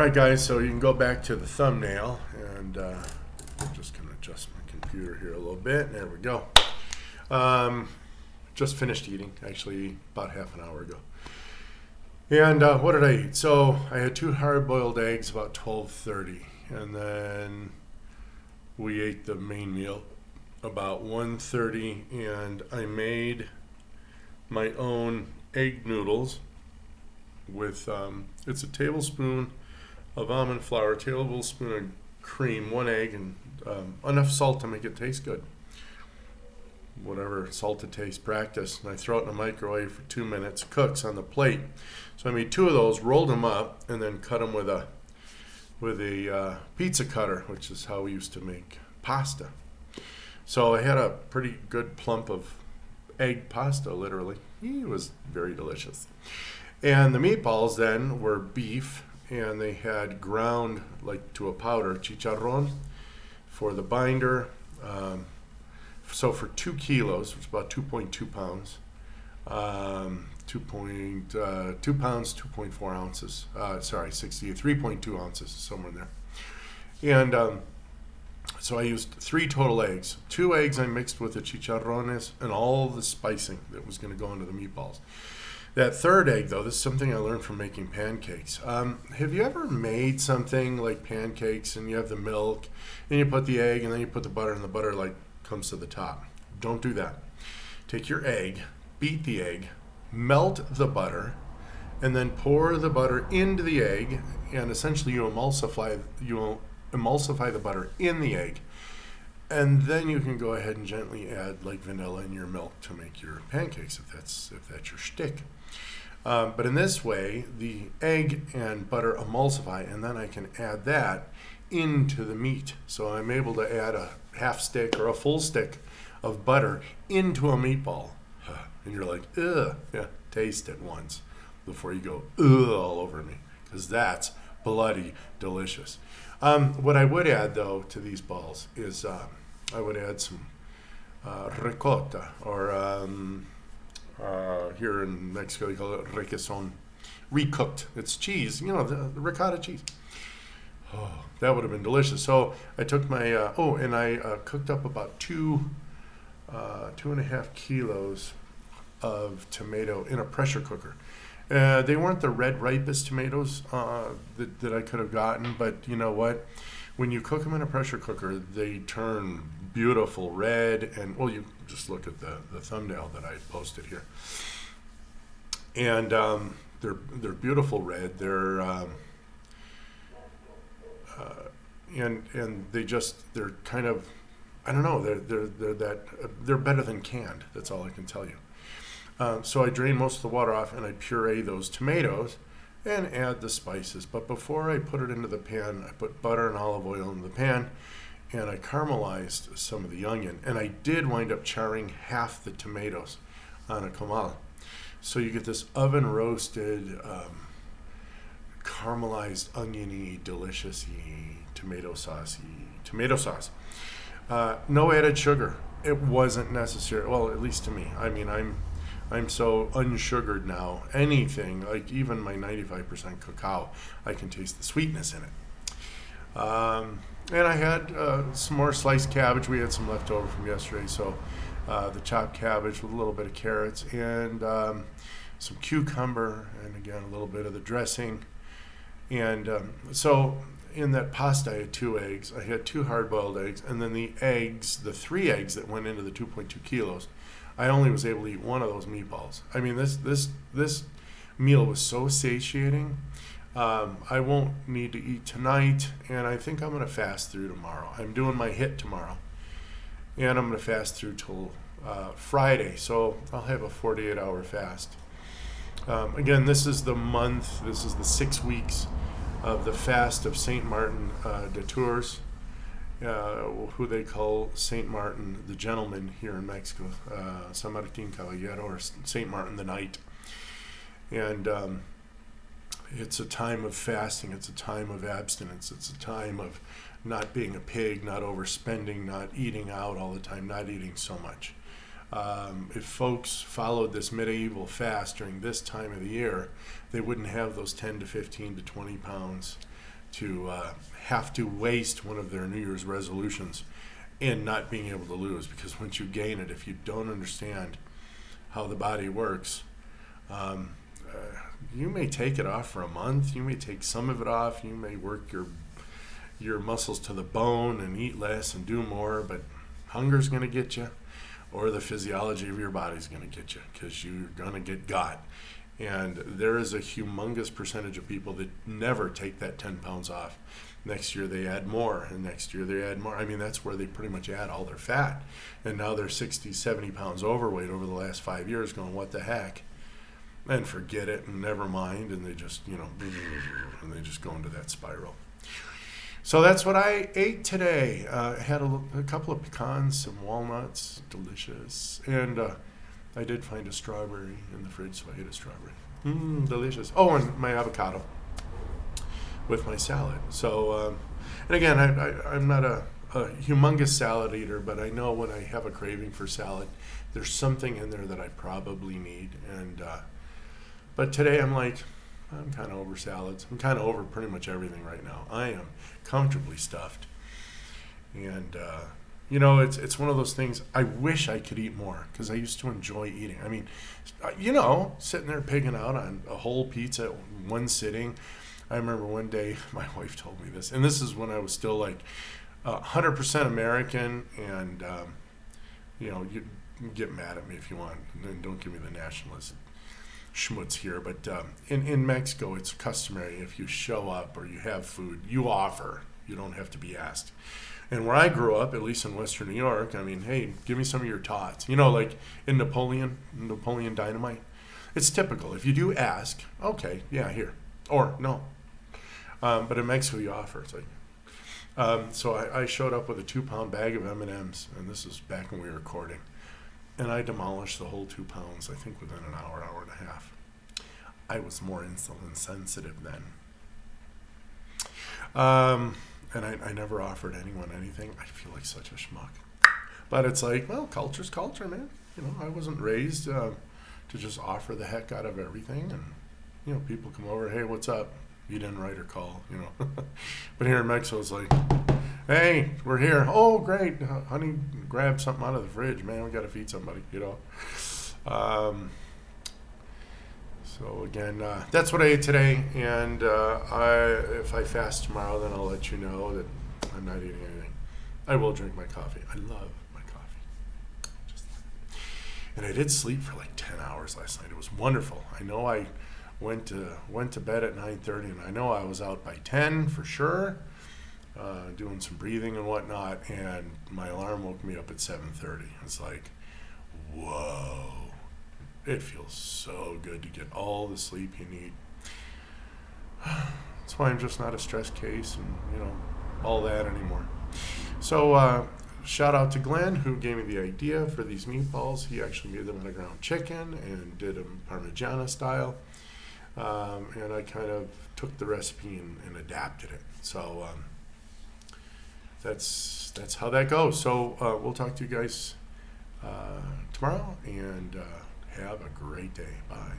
All right, guys, so you can go back to the thumbnail, and I'm just going to adjust my computer here a little bit. There we go. Just finished eating, actually, about half an hour ago. And what did I eat? So I had 2 hard-boiled eggs about 12:30, and then we ate the main meal about 1:30, and I made my own egg noodles with, it's a tablespoon of almond flour, a tablespoon of cream, 1 egg, and enough salt to make it taste good. Whatever salt to taste, practice. And I throw it in the microwave for 2 minutes, cooks on the plate. So I made 2 of those, rolled them up, and then cut them with a pizza cutter, which is how we used to make pasta. So I had a pretty good plump of egg pasta, literally. It was very delicious. And the meatballs then were beef, and they had ground like to a powder, chicharron, for the binder. So for 2 kilos, which is about 2.2 pounds, 2 pounds, 2.4 ounces, 3.2 ounces, somewhere in there. And so I used 3 total eggs. 2 eggs I mixed with the chicharrones and all the spicing that was going to go into the meatballs. That 3rd egg, though, this is something I learned from making pancakes. Have you ever made something like pancakes and you have the milk and you put the egg and then you put the butter and the butter like comes to the top? Don't do that. Take your egg, beat the egg, melt the butter, and then pour the butter into the egg, and essentially you emulsify the butter in the egg. And then you can go ahead and gently add like vanilla in your milk to make your pancakes if that's your shtick. But in this way, the egg and butter emulsify, and then I can add that into the meat. So I'm able to add a half stick or a full stick of butter into a meatball. And you're like, ugh, yeah, taste it once before you go, ugh, all over me, because that's bloody delicious. What I would add, though, to these balls is I would add some ricotta, or here in Mexico they call it requesón, recooked. It's cheese, the ricotta cheese. Oh, that would have been delicious. So I took my, and I cooked up about 2.5 kilos of tomato in a pressure cooker. They weren't the red ripest tomatoes that I could have gotten, but you know what? When you cook them in a pressure cooker, they turn beautiful red, and well, you just look at the thumbnail that I posted here, and they're beautiful red. They're and they're kind of, I don't know, they're better than canned. That's all I can tell you. So I drain most of the water off and I puree those tomatoes and add the spices. But before I put it into the pan, I put butter and olive oil in the pan, and I caramelized some of the onion. And I did wind up charring half the tomatoes on a comal. So you get this oven roasted, caramelized, oniony, delicious-y tomato sauce. No added sugar. It wasn't necessary. Well, at least to me. I mean, I'm so unsugared now. Anything, like even my 95% cacao, I can taste the sweetness in it. And I had some more sliced cabbage. We had some left over from yesterday, so the chopped cabbage with a little bit of carrots and some cucumber, and again a little bit of the dressing. And so in that pasta, I had 2 eggs. I had 2 hard-boiled eggs, and then the 3 eggs that went into the 2.2 kilos. I only was able to eat 1 of those meatballs. I mean, this meal was so satiating. I won't need to eat tonight, and I think I'm going to fast through tomorrow. I'm doing my HIIT tomorrow, and I'm going to fast through till Friday, so I'll have a 48-hour fast. Again, this is the 6 weeks of the fast of Saint Martin de Tours, who they call Saint Martin the Gentleman here in Mexico, San Martín Caballero, or Saint Martin the Knight. And it's a time of fasting, it's a time of abstinence, it's a time of not being a pig, not overspending, not eating out all the time, not eating so much. If folks followed this medieval fast during this time of the year, they wouldn't have those 10 to 15 to 20 pounds to have to waste one of their New Year's resolutions in not being able to lose. Because once you gain it, if you don't understand how the body works, you may take it off for a month. You may take some of it off. You may work your muscles to the bone and eat less and do more, but hunger's going to get you, or the physiology of your body's going to get you, because you're going to get got. And there is a humongous percentage of people that never take that 10 pounds off. Next year they add more, and next year they add more. I mean, that's where they pretty much add all their fat. And now they're 60, 70 pounds overweight over the last 5 years, going, what the heck? And forget it and never mind, and they just, and they just go into that spiral. So that's what I ate today. I had a couple of pecans, some walnuts, delicious. And I did find a strawberry in the fridge, so I ate a strawberry. Delicious. Oh, and my avocado with my salad. So, and again, I'm not a humongous salad eater, but I know when I have a craving for salad, there's something in there that I probably need. And but today I'm kind of over salads. I'm kind of over pretty much everything right now. I am comfortably stuffed. And, it's one of those things, I wish I could eat more, because I used to enjoy eating. I mean, sitting there pigging out on a whole pizza in one sitting. I remember one day my wife told me this, and this is when I was still 100% American, and, you can get mad at me if you want, and don't give me the nationalist schmutz here, but in Mexico, it's customary, if you show up or you have food, you offer. You don't have to be asked. And where I grew up, at least in Western New York, I mean, hey, give me some of your tots. Like in Napoleon Dynamite, it's typical. If you do ask, okay, yeah, here, or no. But in Mexico, you offer. It's so I showed up with a 2-pound bag of M&Ms, and this is back when we were recording. And I demolished the whole 2 pounds, I think, within an hour and a half. I was more insulin sensitive then. And I never offered anyone anything. I feel like such a schmuck. But it's culture's culture, man. I wasn't raised to just offer the heck out of everything. And, people come over, hey, what's up? You didn't write or call, But here in Mexico, it's hey, we're here. Oh, great. Honey, grab something out of the fridge, man. We got to feed somebody, So again, that's what I ate today. And if I fast tomorrow, then I'll let you know that I'm not eating anything. I will drink my coffee. I love my coffee. And I did sleep for 10 hours last night. It was wonderful. I know I went to bed at 9:30, and I know I was out by 10 for sure. Doing some breathing and whatnot, and my alarm woke me up at 7:30. It's whoa. It feels so good to get all the sleep you need. That's why I'm just not a stress case and, all that anymore. So, shout out to Glenn, who gave me the idea for these meatballs. He actually made them out of ground chicken and did them Parmigiana style. And I kind of took the recipe and adapted it. So, that's how that goes. So we'll talk to you guys tomorrow, and have a great day. Bye.